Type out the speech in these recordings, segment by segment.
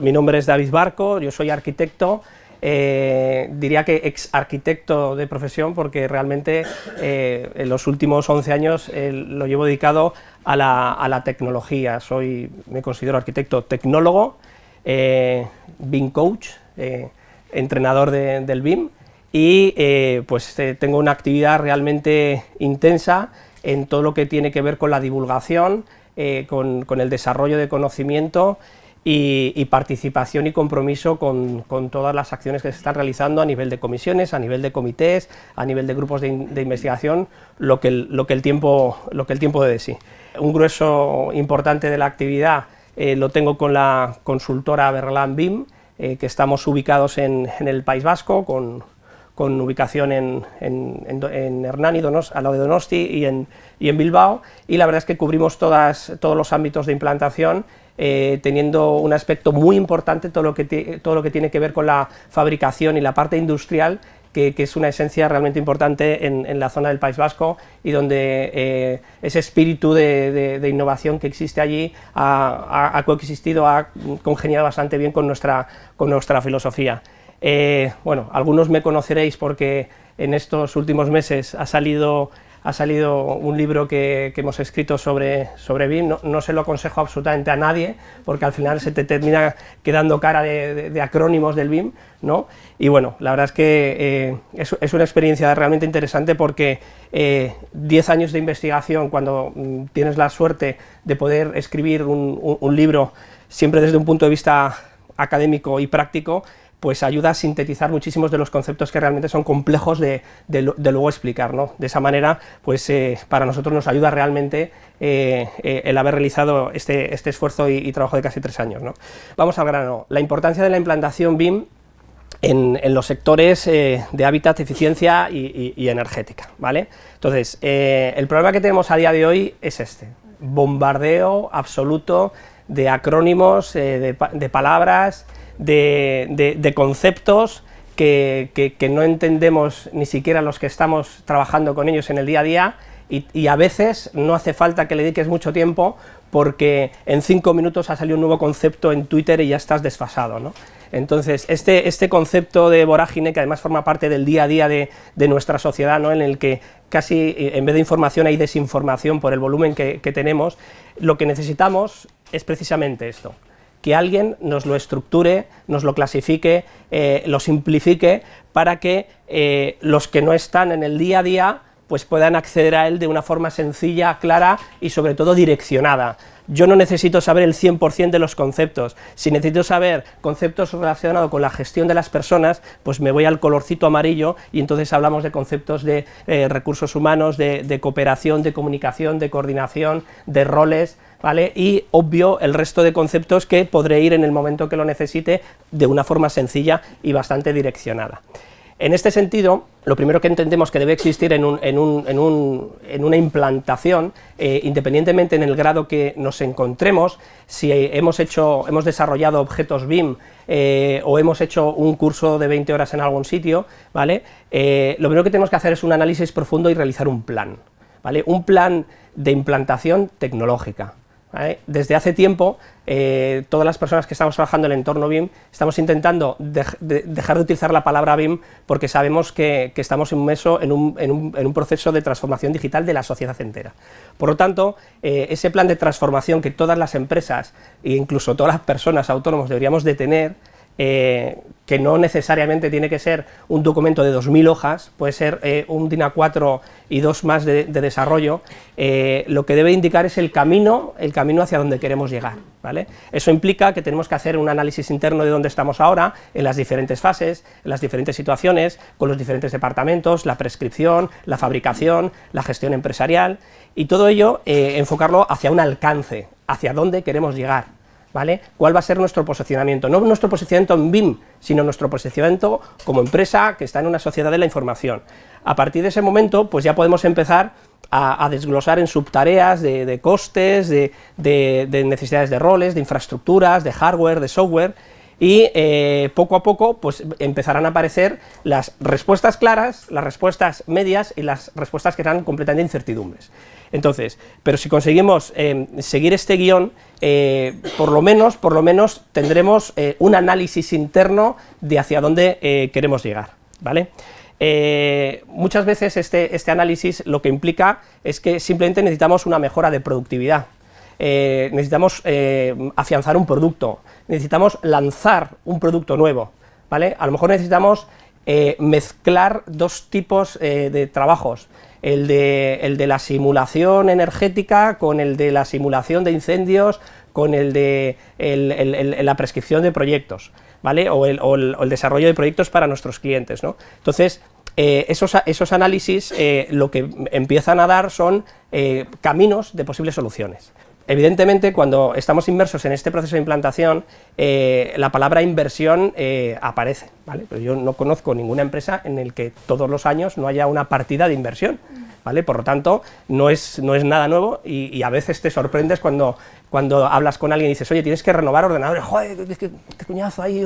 Mi nombre es David Barco, yo soy arquitecto, diría que ex arquitecto de profesión, porque realmente en los últimos 11 años lo llevo dedicado a la tecnología. Me considero arquitecto tecnólogo, BIM coach, entrenador del BIM, y tengo una actividad realmente intensa en todo lo que tiene que ver con la divulgación, con el desarrollo de conocimiento y participación y compromiso con todas las acciones que se están realizando a nivel de comisiones, a nivel de comités, a nivel de grupos de investigación, lo que el tiempo dé de sí. Un grueso importante de la actividad lo tengo con la consultora Berlan BIM, que estamos ubicados en el País Vasco, con ubicación en Hernani, al lado de Donosti, y en Bilbao, y la verdad es que cubrimos todos los ámbitos de implantación, teniendo un aspecto muy importante todo lo que tiene que ver con la fabricación y la parte industrial, que es una esencia realmente importante en la zona del País Vasco, y donde ese espíritu de innovación que existe allí ha coexistido, ha congeniado bastante bien con nuestra filosofía. Bueno, algunos me conoceréis porque en estos últimos meses ha salido un libro que hemos escrito sobre BIM. No se lo aconsejo absolutamente a nadie, porque al final se te termina quedando cara de acrónimos del BIM, ¿no? Y bueno, la verdad es que es una experiencia realmente interesante, porque 10 años de investigación, cuando tienes la suerte de poder escribir un libro, siempre desde un punto de vista académico y práctico, pues ayuda a sintetizar muchísimos de los conceptos que realmente son complejos de luego explicar, ¿no? De esa manera, pues para nosotros nos ayuda realmente el haber realizado este esfuerzo y trabajo de casi 3 años, ¿no? Vamos al grano. La importancia de la implantación BIM en los sectores de hábitat, eficiencia y energética, ¿vale? Entonces, el problema que tenemos a día de hoy es bombardeo absoluto de acrónimos, de palabras, de conceptos que no entendemos ni siquiera los que estamos trabajando con ellos en el día a día, y a veces no hace falta que le dediques mucho tiempo, porque en 5 minutos ha salido un nuevo concepto en Twitter y ya estás desfasado, ¿no? Entonces, este concepto de vorágine, que además forma parte del día a día de nuestra sociedad, ¿no?, en el que casi en vez de información hay desinformación por el volumen que tenemos, lo que necesitamos es precisamente esto: que alguien nos lo estructure, nos lo clasifique, lo simplifique, para que los que no están en el día a día pues puedan acceder a él de una forma sencilla, clara y sobre todo direccionada. Yo no necesito saber el 100% de los conceptos. Si necesito saber conceptos relacionados con la gestión de las personas, pues me voy al colorcito amarillo, y entonces hablamos de conceptos de recursos humanos, de cooperación, de comunicación, de coordinación, de roles, ¿vale? Y obvio el resto de conceptos que podré ir en el momento que lo necesite de una forma sencilla y bastante direccionada. En este sentido, lo primero que entendemos que debe existir en una implantación, independientemente en el grado que nos encontremos, si hemos desarrollado objetos BIM o hemos hecho un curso de 20 horas en algún sitio, ¿vale? Lo primero que tenemos que hacer es un análisis profundo y realizar un plan, ¿vale? Un plan de implantación tecnológica, ¿vale? Desde hace tiempo, todas las personas que estamos trabajando en el entorno BIM estamos intentando dejar de utilizar la palabra BIM, porque sabemos que estamos inmersos en un proceso de transformación digital de la sociedad entera. Por lo tanto, ese plan de transformación que todas las empresas e incluso todas las personas autónomos deberíamos de tener, que no necesariamente tiene que ser un documento de 2000 hojas, puede ser un DIN A4 y 2 más de desarrollo, lo que debe indicar es el camino hacia donde queremos llegar, ¿vale? Eso implica que tenemos que hacer un análisis interno de dónde estamos ahora, en las diferentes fases, en las diferentes situaciones, con los diferentes departamentos, la prescripción, la fabricación, la gestión empresarial, y todo ello enfocarlo hacia un alcance, hacia dónde queremos llegar, ¿vale? ¿Cuál va a ser nuestro posicionamiento? No nuestro posicionamiento en BIM, sino nuestro posicionamiento como empresa que está en una sociedad de la información. A partir de ese momento, pues ya podemos empezar a desglosar en subtareas de costes, de necesidades de roles, de infraestructuras, de hardware, de software, y poco a poco pues empezarán a aparecer las respuestas claras, las respuestas medias y las respuestas que eran completamente incertidumbres. Entonces, pero si conseguimos seguir este guión, por lo menos tendremos un análisis interno de hacia dónde queremos llegar, ¿vale? Muchas veces este análisis lo que implica es que simplemente necesitamos una mejora de productividad, necesitamos afianzar un producto, necesitamos lanzar un producto nuevo, ¿vale? A lo mejor necesitamos mezclar dos tipos de trabajos, el de la simulación energética con el de la simulación de incendios, con el de la prescripción de proyectos, ¿vale? O el desarrollo de proyectos para nuestros clientes, ¿no? Entonces, esos análisis lo que empiezan a dar son caminos de posibles soluciones. Evidentemente, cuando estamos inmersos en este proceso de implantación, la palabra inversión aparece, ¿vale? Pero yo no conozco ninguna empresa en la que todos los años no haya una partida de inversión, ¿vale? Por lo tanto, no es nada nuevo y a veces te sorprendes cuando hablas con alguien y dices, oye, tienes que renovar ordenadores, joder, qué coñazo ahí.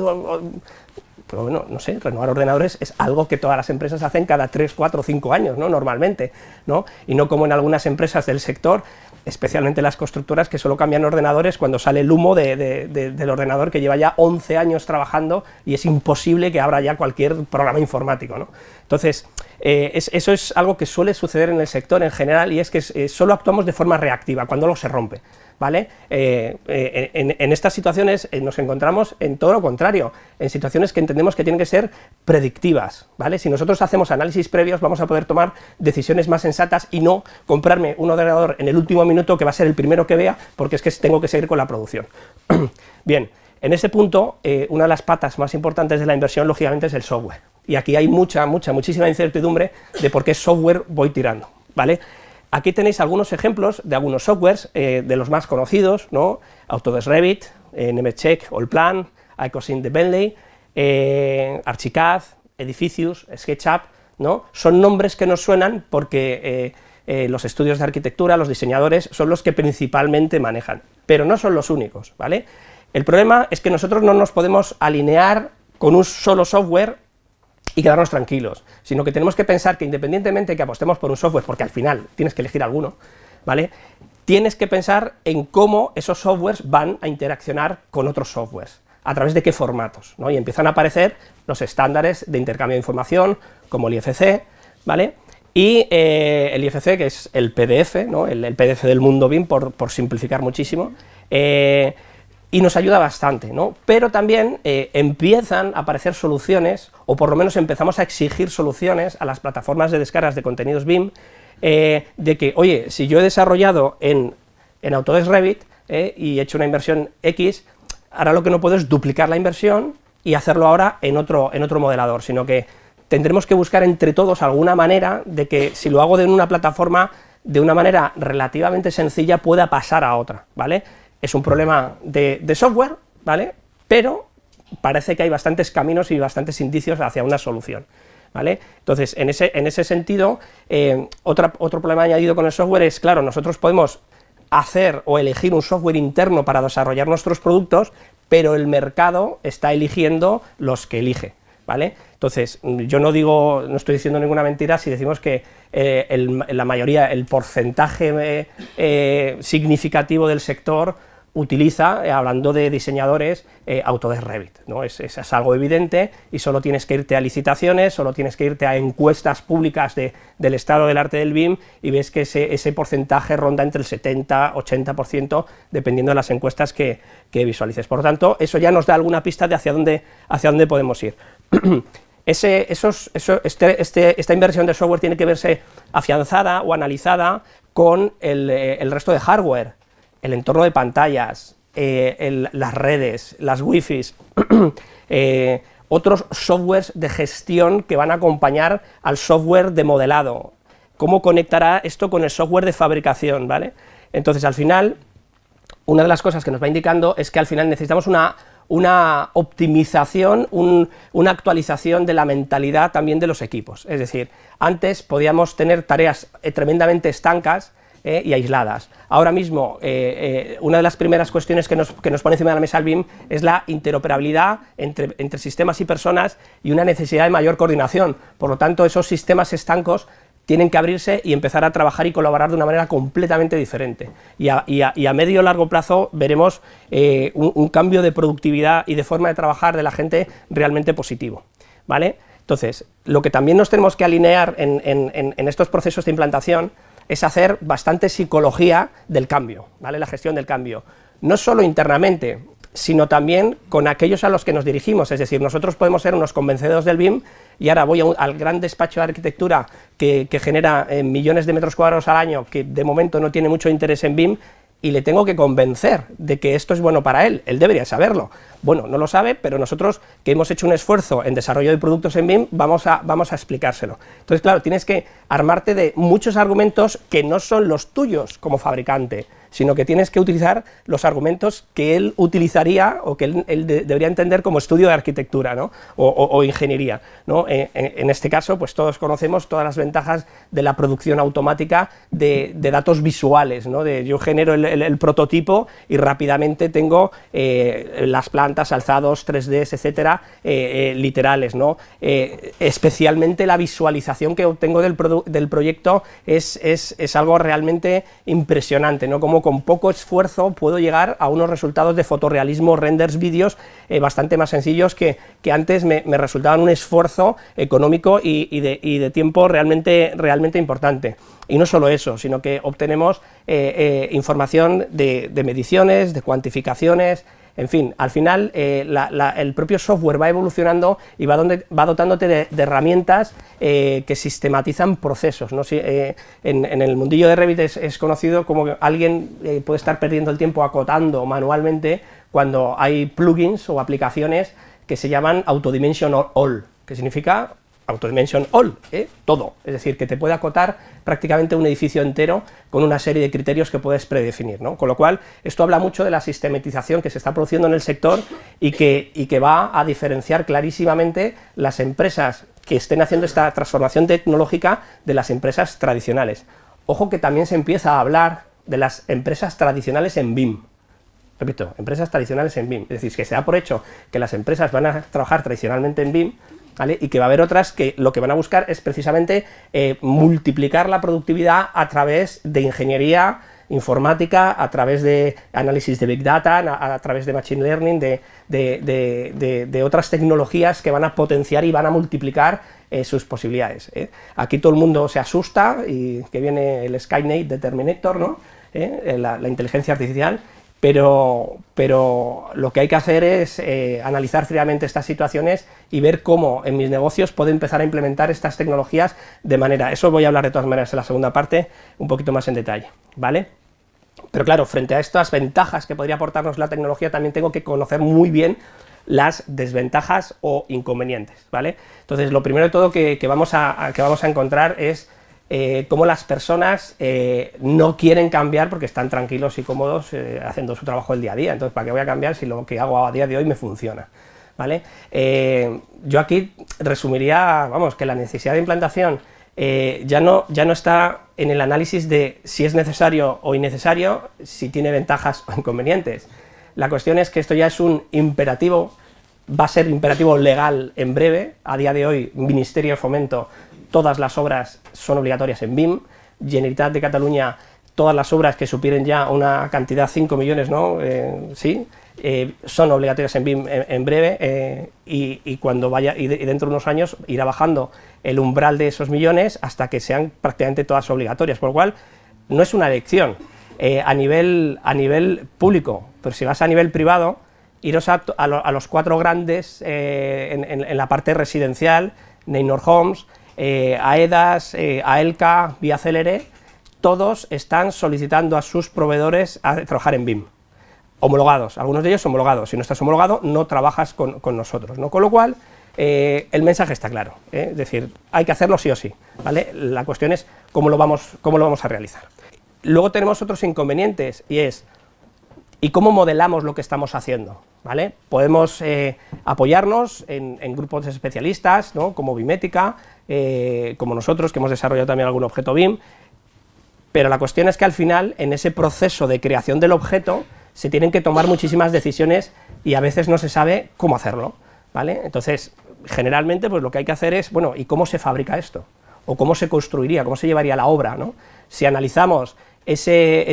Pero bueno, no sé, renovar ordenadores es algo que todas las empresas hacen cada 3, 4, 5 años, ¿no? Normalmente, ¿no? Y no como en algunas empresas del sector, especialmente las constructoras, que solo cambian ordenadores cuando sale el humo del ordenador que lleva ya 11 años trabajando y es imposible que abra ya cualquier programa informático, ¿no? Entonces, eso es algo que suele suceder en el sector en general, y es que solo actuamos de forma reactiva, cuando algo se rompe, ¿vale? En estas situaciones nos encontramos en todo lo contrario, en situaciones que entendemos que tienen que ser predictivas, ¿vale? Si nosotros hacemos análisis previos, vamos a poder tomar decisiones más sensatas y no comprarme un ordenador en el último minuto que va a ser el primero que vea, porque es que tengo que seguir con la producción. Bien, en ese punto, una de las patas más importantes de la inversión, lógicamente, es el software, y aquí hay muchísima incertidumbre de por qué software voy tirando, ¿vale? Aquí tenéis algunos ejemplos de algunos softwares, de los más conocidos, ¿no? Autodesk Revit, Nemetschek, Allplan, Icosynth de Bentley, Archicad, Edificius, SketchUp, ¿no? Son nombres que nos suenan porque los estudios de arquitectura, los diseñadores, son los que principalmente manejan, pero no son los únicos, ¿vale? El problema es que nosotros no nos podemos alinear con un solo software y quedarnos tranquilos, sino que tenemos que pensar que independientemente que apostemos por un software, porque al final tienes que elegir alguno, ¿vale? Tienes que pensar en cómo esos softwares van a interaccionar con otros softwares, a través de qué formatos, ¿no? Y empiezan a aparecer los estándares de intercambio de información, como el IFC, ¿vale? Y el IFC, que es el PDF, ¿no? El PDF del mundo BIM, por simplificar muchísimo, y nos ayuda bastante, ¿no? Pero también empiezan a aparecer soluciones, o por lo menos empezamos a exigir soluciones a las plataformas de descargas de contenidos BIM, de que, oye, si yo he desarrollado en Autodesk Revit y he hecho una inversión X, ahora lo que no puedo es duplicar la inversión y hacerlo ahora en otro modelador, sino que tendremos que buscar entre todos alguna manera de que, si lo hago en una plataforma de una manera relativamente sencilla, pueda pasar a otra, ¿vale? Es un problema de software, ¿vale? Pero parece que hay bastantes caminos y bastantes indicios hacia una solución, ¿vale? Entonces, en ese sentido, otro problema añadido con el software es, claro, nosotros podemos hacer o elegir un software interno para desarrollar nuestros productos, pero el mercado está eligiendo los que elige, ¿vale? Entonces, yo no estoy diciendo ninguna mentira si decimos que la mayoría, el porcentaje significativo del sector utiliza, hablando de diseñadores, Autodesk Revit, ¿no? Es algo evidente, y solo tienes que irte a licitaciones, solo tienes que irte a encuestas públicas del estado del arte del BIM, y ves que ese porcentaje ronda entre el 70-80%, dependiendo de las encuestas que visualices. Por lo tanto, eso ya nos da alguna pista de hacia dónde podemos ir. Esta inversión de software tiene que verse afianzada o analizada con el resto de hardware, el entorno de pantallas, las redes, las wifis, otros softwares de gestión que van a acompañar al software de modelado, cómo conectará esto con el software de fabricación, ¿vale? Entonces, al final, una de las cosas que nos va indicando es que al final necesitamos una optimización, una actualización de la mentalidad también de los equipos. Es decir, antes podíamos tener tareas tremendamente estancas, y aisladas. Ahora mismo, una de las primeras cuestiones que nos pone encima de la mesa el BIM es la interoperabilidad entre sistemas y personas y una necesidad de mayor coordinación. Por lo tanto, esos sistemas estancos tienen que abrirse y empezar a trabajar y colaborar de una manera completamente diferente. Y a medio y largo plazo veremos un cambio de productividad y de forma de trabajar de la gente realmente positivo, ¿vale? Entonces, lo que también nos tenemos que alinear en estos procesos de implantación es hacer bastante psicología del cambio, ¿vale? La gestión del cambio. No solo internamente, sino también con aquellos a los que nos dirigimos, es decir, nosotros podemos ser unos convencidos del BIM y ahora voy al gran despacho de arquitectura que genera millones de metros cuadrados al año, que de momento no tiene mucho interés en BIM, y le tengo que convencer de que esto es bueno para él debería saberlo. Bueno, no lo sabe, pero nosotros que hemos hecho un esfuerzo en desarrollo de productos en BIM, vamos a explicárselo. Entonces, claro, tienes que armarte de muchos argumentos que no son los tuyos como fabricante, sino que tienes que utilizar los argumentos que él utilizaría o que él debería entender como estudio de arquitectura, ¿no? o ingeniería, ¿no? En este caso, pues todos conocemos todas las ventajas de la producción automática de datos visuales, ¿no? Yo genero el prototipo y rápidamente tengo las plantas, alzados, 3Ds, etcétera, literales, ¿no? Especialmente la visualización que obtengo del proyecto es algo realmente impresionante, ¿no? Como con poco esfuerzo puedo llegar a unos resultados de fotorrealismo, renders, vídeos bastante más sencillos que antes me resultaban un esfuerzo económico y de tiempo realmente importante. Y no solo eso, sino que obtenemos información de mediciones, de cuantificaciones. En fin, al final el propio software va evolucionando y va dotándote de herramientas que sistematizan procesos, ¿no? En el mundillo de Revit es conocido como que alguien puede estar perdiendo el tiempo acotando manualmente cuando hay plugins o aplicaciones que se llaman Autodimension All, que significa Autodimension All, todo, es decir, que te puede acotar prácticamente un edificio entero con una serie de criterios que puedes predefinir, ¿no? Con lo cual, esto habla mucho de la sistematización que se está produciendo en el sector y que va a diferenciar clarísimamente las empresas que estén haciendo esta transformación tecnológica de las empresas tradicionales. Ojo que también se empieza a hablar de las empresas tradicionales en BIM. Repito, empresas tradicionales en BIM, es decir, que se da por hecho que las empresas van a trabajar tradicionalmente en BIM, ¿vale? Y que va a haber otras que lo que van a buscar es precisamente multiplicar la productividad a través de ingeniería informática, a través de análisis de Big Data, a través de Machine Learning, de otras tecnologías que van a potenciar y van a multiplicar sus posibilidades. Aquí todo el mundo se asusta y que viene el Skynet de Terminator, ¿no? La inteligencia artificial. Pero lo que hay que hacer es analizar fríamente estas situaciones y ver cómo en mis negocios puedo empezar a implementar estas tecnologías de manera... Eso voy a hablar de todas maneras en la segunda parte, un poquito más en detalle, ¿vale? Pero claro, frente a estas ventajas que podría aportarnos la tecnología, también tengo que conocer muy bien las desventajas o inconvenientes, ¿vale? Entonces, lo primero de todo que vamos a encontrar es cómo las personas no quieren cambiar porque están tranquilos y cómodos haciendo su trabajo el día a día. Entonces, ¿para qué voy a cambiar si lo que hago a día de hoy me funciona? ¿Vale? Yo aquí resumiría, vamos, que la necesidad de implantación ya no está en el análisis de si es necesario o innecesario, si tiene ventajas o inconvenientes. La cuestión es que esto ya es un imperativo, va a ser imperativo legal en breve. A día de hoy, Ministerio de Fomento, todas las obras son obligatorias en BIM, Generalitat de Cataluña, todas las obras que superen ya una cantidad, 5 millones, ¿no? Sí, son obligatorias en BIM en breve, y cuando vaya, y dentro de unos años irá bajando el umbral de esos millones hasta que sean prácticamente todas obligatorias, por lo cual no es una elección a nivel público, pero si vas a nivel privado, iros a los 4 grandes en la parte residencial, Neinor Homes, AEDAS, AELCA, Vía Célere, todos están solicitando a sus proveedores a trabajar en BIM, homologados, algunos de ellos homologados. Si no estás homologado, no trabajas con nosotros, ¿no? Con lo cual, el mensaje está claro, es decir, hay que hacerlo sí o sí, ¿vale? La cuestión es cómo lo vamos a realizar. Luego tenemos otros inconvenientes, y es ¿y cómo modelamos lo que estamos haciendo? ¿Vale? Podemos apoyarnos en grupos de especialistas, ¿no? Como Bimética, como nosotros, que hemos desarrollado también algún objeto BIM, pero la cuestión es que al final, en ese proceso de creación del objeto, se tienen que tomar muchísimas decisiones y a veces no se sabe cómo hacerlo, ¿vale? Entonces, generalmente, pues lo que hay que hacer es, bueno, ¿y cómo se fabrica esto? O cómo se construiría, cómo se llevaría la obra, ¿no? Si analizamos ese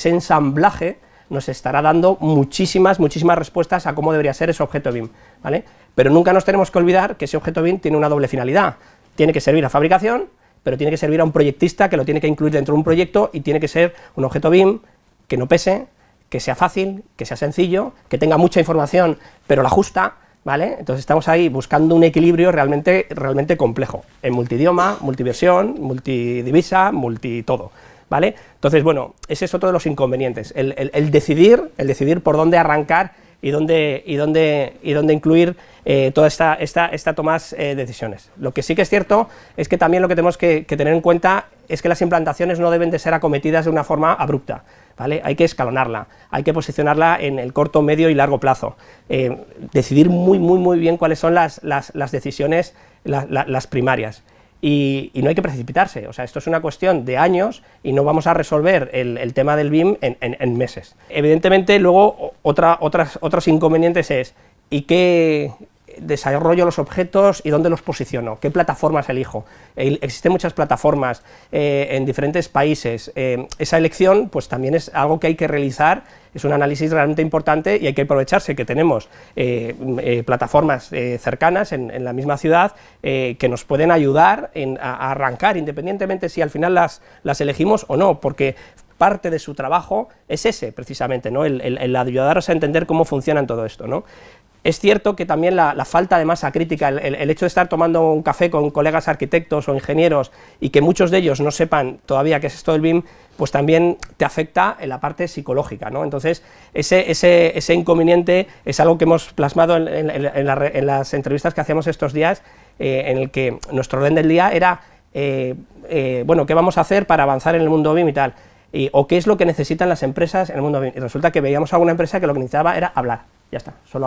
ensamblaje, nos estará dando muchísimas respuestas a cómo debería ser ese objeto BIM, ¿vale? Pero nunca nos tenemos que olvidar que ese objeto BIM tiene una doble finalidad, tiene que servir a fabricación, pero tiene que servir a un proyectista que lo tiene que incluir dentro de un proyecto y tiene que ser un objeto BIM que no pese, que sea fácil, que sea sencillo, que tenga mucha información, pero la justa, ¿vale? Entonces estamos ahí buscando un equilibrio realmente complejo, en multidioma, multiversión, multidivisa, multitodo, ¿vale? Entonces, bueno, ese es otro de los inconvenientes, el decidir por dónde arrancar y dónde incluir todas estas tomas decisiones. Lo que sí que es cierto es que también lo que tenemos que tener en cuenta es que las implantaciones no deben de ser acometidas de una forma abrupta, ¿vale? Hay que escalonarla, hay que posicionarla en el corto, medio y largo plazo, decidir muy bien cuáles son las decisiones, las primarias. Y no hay que precipitarse, o sea, esto es una cuestión de años y no vamos a resolver el tema del BIM en meses. Evidentemente, luego, otros inconvenientes es, ¿y qué desarrollo los objetos y dónde los posiciono? ¿Qué plataformas elijo? Existen muchas plataformas en diferentes países, esa elección pues también es algo que hay que realizar, es un análisis realmente importante y hay que aprovecharse que tenemos plataformas cercanas en la misma ciudad que nos pueden ayudar a arrancar, independientemente si al final las elegimos o no, porque parte de su trabajo es ese, precisamente, ¿no? el ayudaros a entender cómo funciona todo esto, ¿no? Es cierto que también la falta de masa crítica, el hecho de estar tomando un café con colegas arquitectos o ingenieros y que muchos de ellos no sepan todavía qué es esto del BIM, pues también te afecta en la parte psicológica, ¿no? Entonces, ese inconveniente es algo que hemos plasmado en las entrevistas que hacíamos estos días, en el que nuestro orden del día era, bueno, ¿qué vamos a hacer para avanzar en el mundo BIM y tal? O qué es lo que necesitan las empresas en el mundo BIM. Y resulta que veíamos a alguna empresa que lo que necesitaba era hablar, ya está, solo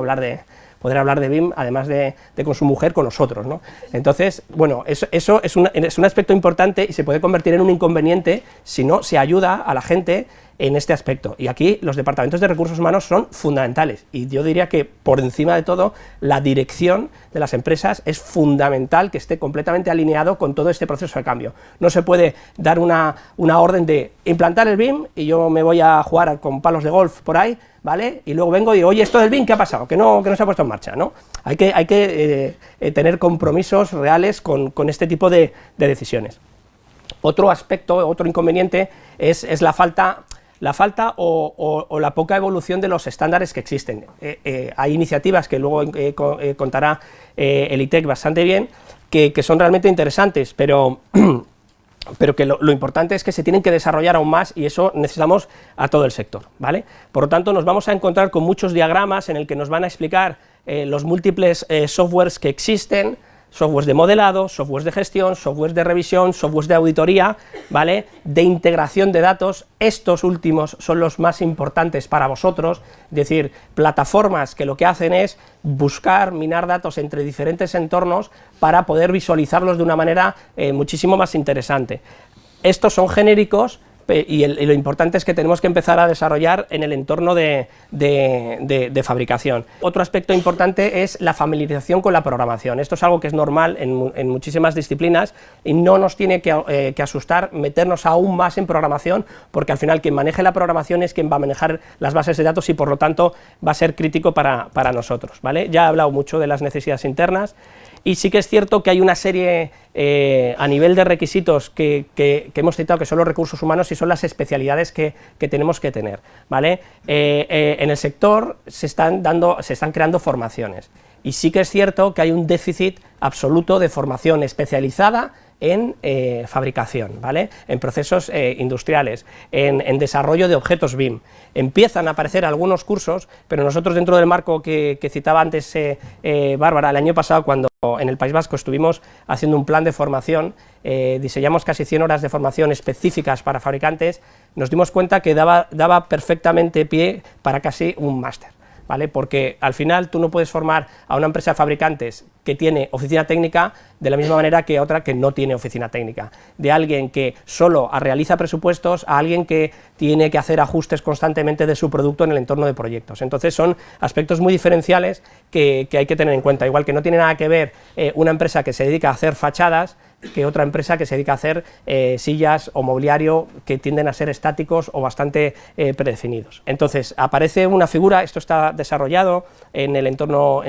poder hablar de BIM, además de con su mujer, con nosotros, ¿no? Entonces, bueno, eso es un aspecto importante y se puede convertir en un inconveniente si no se ayuda a la gente en este aspecto. Y aquí los departamentos de recursos humanos son fundamentales, y yo diría que por encima de todo, la dirección de las empresas es fundamental que esté completamente alineado con todo este proceso de cambio. No se puede dar una orden de implantar el BIM y yo me voy a jugar con palos de golf por ahí, ¿vale? Y luego vengo y digo, oye, esto del BIM, ¿qué ha pasado? Que no se ha puesto en marcha, ¿no? Hay que tener compromisos reales con este tipo de decisiones. Otro aspecto, otro inconveniente es la falta o la poca evolución de los estándares que existen. Hay iniciativas que luego contará el ITEC bastante bien, que son realmente interesantes, pero que lo importante es que se tienen que desarrollar aún más, y eso necesitamos a todo el sector, ¿vale? Por lo tanto, nos vamos a encontrar con muchos diagramas en el que nos van a explicar los múltiples softwares que existen, softwares de modelado, softwares de gestión, softwares de revisión, softwares de auditoría, ¿vale?, de integración de datos. Estos últimos son los más importantes para vosotros, es decir, plataformas que lo que hacen es buscar, minar datos entre diferentes entornos para poder visualizarlos de una manera muchísimo más interesante. Estos son genéricos, y lo importante es que tenemos que empezar a desarrollar en el entorno de fabricación. Otro aspecto importante es la familiarización con la programación. Esto es algo que es normal en muchísimas disciplinas y no nos tiene que asustar meternos aún más en programación, porque al final quien maneje la programación es quien va a manejar las bases de datos y por lo tanto va a ser crítico para nosotros, ¿vale? Ya he hablado mucho de las necesidades internas. Y sí que es cierto que hay una serie a nivel de requisitos que hemos citado, que son los recursos humanos y son las especialidades que tenemos que tener, ¿vale? En el sector se están creando formaciones, y sí que es cierto que hay un déficit absoluto de formación especializada en fabricación, ¿vale?, en procesos industriales, en desarrollo de objetos BIM. Empiezan a aparecer algunos cursos, pero nosotros, dentro del marco que citaba antes Bárbara, el año pasado, cuando en el País Vasco estuvimos haciendo un plan de formación, diseñamos casi 100 horas de formación específicas para fabricantes, nos dimos cuenta que daba perfectamente pie para casi un máster, ¿vale? Porque al final tú no puedes formar a una empresa de fabricantes que tiene oficina técnica de la misma manera que otra que no tiene oficina técnica, de alguien que solo realiza presupuestos a alguien que tiene que hacer ajustes constantemente de su producto en el entorno de proyectos. Entonces son aspectos muy diferenciales que hay que tener en cuenta, igual que no tiene nada que ver una empresa que se dedica a hacer fachadas que otra empresa que se dedica a hacer sillas o mobiliario que tienden a ser estáticos o bastante predefinidos. Entonces aparece una figura, esto está desarrollado en el entorno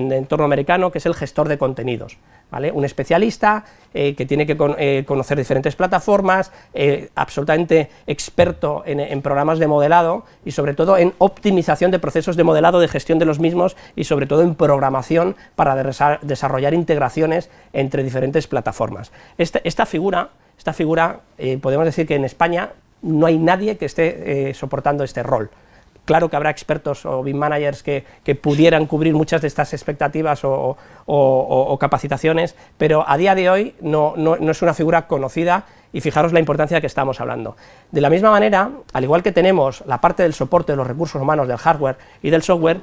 americano, que es el gestor de contenidos, ¿vale? Un especialista que tiene que conocer diferentes plataformas, absolutamente experto en programas de modelado y sobre todo en optimización de procesos de modelado, de gestión de los mismos y sobre todo en programación para desarrollar integraciones entre diferentes plataformas. Esta figura podemos decir que en España no hay nadie que esté soportando este rol. Claro que habrá expertos o BIM managers que pudieran cubrir muchas de estas expectativas o capacitaciones, pero a día de hoy no es una figura conocida y fijaros la importancia que estamos hablando. De la misma manera, al igual que tenemos la parte del soporte de los recursos humanos, del hardware y del software,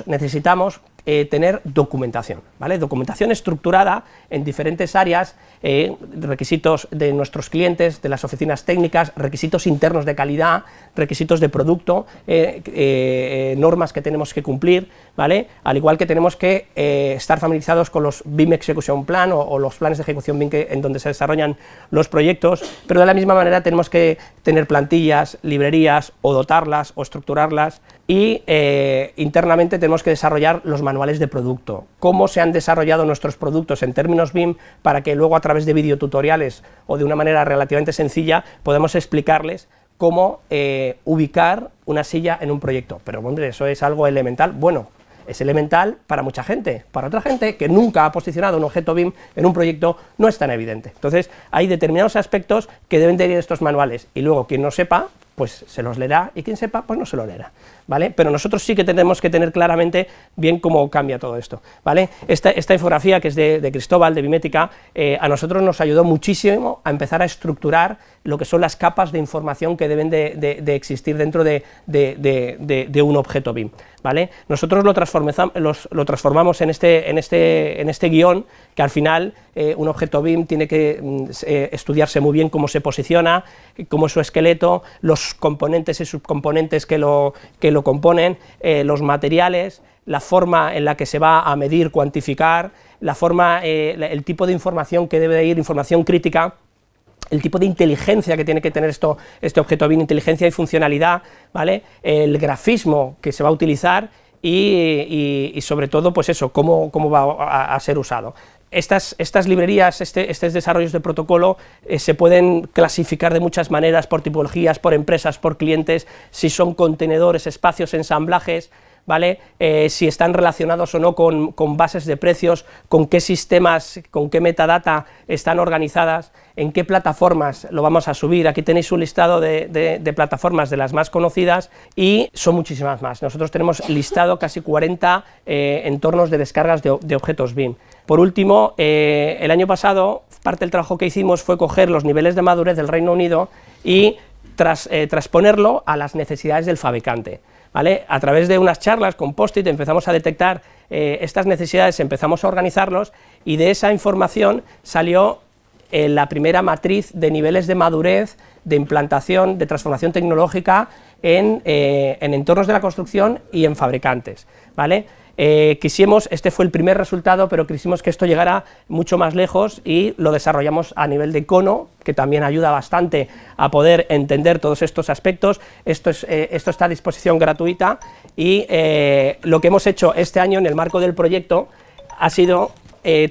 necesitamos tener documentación, ¿vale? Documentación estructurada en diferentes áreas, requisitos de nuestros clientes, de las oficinas técnicas, requisitos internos de calidad, requisitos de producto, normas que tenemos que cumplir, ¿vale? Al igual que tenemos que estar familiarizados con los BIM Execution Plan o los planes de ejecución BIM en donde se desarrollan los proyectos, pero de la misma manera tenemos que tener plantillas, librerías, o dotarlas, o estructurarlas, y internamente tenemos que desarrollar los manuales de producto, cómo se han desarrollado nuestros productos en términos BIM para que luego a través de videotutoriales o de una manera relativamente sencilla podamos explicarles cómo ubicar una silla en un proyecto. Pero hombre, eso es algo elemental. Bueno, es elemental para mucha gente, para otra gente que nunca ha posicionado un objeto BIM en un proyecto no es tan evidente. Entonces hay determinados aspectos que deben de ir en estos manuales y luego quien no sepa pues se los leerá y quien sepa pues no se lo leerá, ¿vale? Pero nosotros sí que tenemos que tener claramente bien cómo cambia todo esto, ¿vale? Esta infografía que es de Cristóbal, de Bimética, a nosotros nos ayudó muchísimo a empezar a estructurar lo que son las capas de información que deben de existir dentro de un objeto BIM, ¿vale? Nosotros lo transformamos en este guión, que al final un objeto BIM tiene que estudiarse muy bien cómo se posiciona, cómo es su esqueleto, los componentes y subcomponentes que lo componen, los materiales, la forma en la que se va a medir, cuantificar, la forma, el tipo de información que debe de ir, información crítica, el tipo de inteligencia que tiene que tener este objeto BIM, inteligencia y funcionalidad, ¿vale? El grafismo que se va a utilizar y sobre todo, pues eso, cómo va a ser usado. Estas librerías, estos desarrollos de protocolo se pueden clasificar de muchas maneras, por tipologías, por empresas, por clientes, si son contenedores, espacios, ensamblajes, ¿vale? Si están relacionados o no con bases de precios, con qué sistemas, con qué metadata están organizadas, en qué plataformas lo vamos a subir. Aquí tenéis un listado de plataformas de las más conocidas y son muchísimas más. Nosotros tenemos listado casi 40 entornos de descargas de objetos BIM. Por último, el año pasado, parte del trabajo que hicimos fue coger los niveles de madurez del Reino Unido y transponerlo a las necesidades del fabricante, ¿vale? A través de unas charlas con post-it empezamos a detectar estas necesidades, empezamos a organizarlos y de esa información salió la primera matriz de niveles de madurez, de implantación, de transformación tecnológica en entornos de la construcción y en fabricantes, ¿vale? Este fue el primer resultado, pero quisimos que esto llegara mucho más lejos y lo desarrollamos a nivel de cono, que también ayuda bastante a poder entender todos estos aspectos. Esto está a disposición gratuita y lo que hemos hecho este año en el marco del proyecto ha sido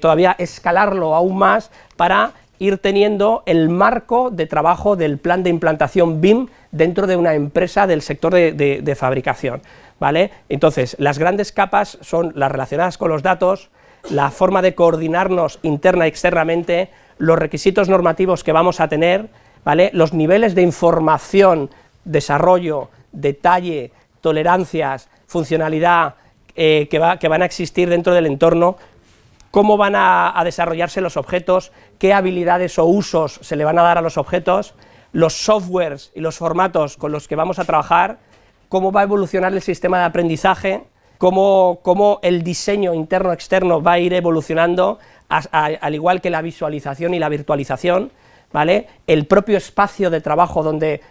todavía escalarlo aún más para ir teniendo el marco de trabajo del plan de implantación BIM dentro de una empresa del sector de fabricación, ¿vale? Entonces, las grandes capas son las relacionadas con los datos, la forma de coordinarnos interna y externamente, los requisitos normativos que vamos a tener, ¿vale? Los niveles de información, desarrollo, detalle, tolerancias, funcionalidad que van a existir dentro del entorno, cómo van a desarrollarse los objetos, qué habilidades o usos se le van a dar a los objetos, los softwares y los formatos con los que vamos a trabajar, cómo va a evolucionar el sistema de aprendizaje, cómo el diseño interno-externo va a ir evolucionando, al igual que la visualización y la virtualización, ¿vale? El propio espacio de trabajo donde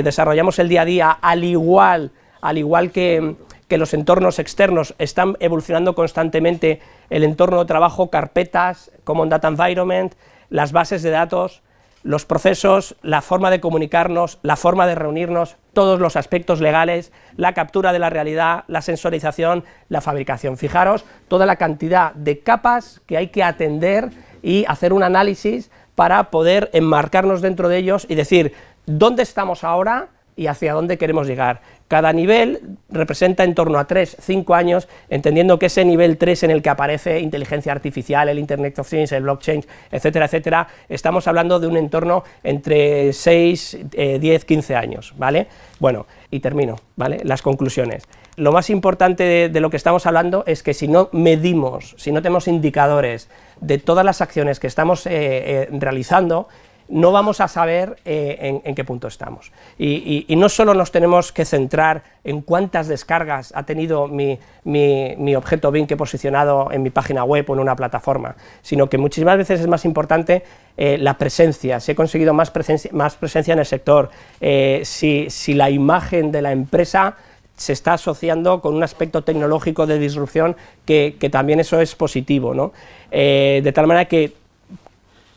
desarrollamos el día a día, al igual que los entornos externos, están evolucionando constantemente el entorno de trabajo, carpetas, Common Data Environment, las bases de datos, los procesos, la forma de comunicarnos, la forma de reunirnos, todos los aspectos legales, la captura de la realidad, la sensorización, la fabricación. Fijaros toda la cantidad de capas que hay que atender y hacer un análisis para poder enmarcarnos dentro de ellos y decir dónde estamos ahora y hacia dónde queremos llegar. Cada nivel representa en torno a 3-5 años, entendiendo que ese nivel 3 en el que aparece inteligencia artificial, el Internet of Things, el blockchain, etcétera, etcétera, estamos hablando de un entorno entre 6, 10, 15 años, ¿vale? Bueno, y termino, ¿vale? Las conclusiones. Lo más importante de lo que estamos hablando es que si no medimos, si no tenemos indicadores de todas las acciones que estamos realizando, no vamos a saber en qué punto estamos. Y no solo nos tenemos que centrar en cuántas descargas ha tenido mi objeto BIM que he posicionado en mi página web o en una plataforma, sino que muchísimas veces es más importante la presencia, si he conseguido más presencia en el sector, si la imagen de la empresa se está asociando con un aspecto tecnológico de disrupción, que también eso es positivo, ¿no? De tal manera que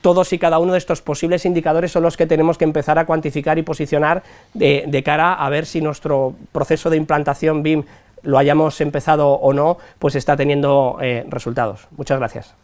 todos y cada uno de estos posibles indicadores son los que tenemos que empezar a cuantificar y posicionar de cara a ver si nuestro proceso de implantación BIM, lo hayamos empezado o no, pues está teniendo resultados. Muchas gracias.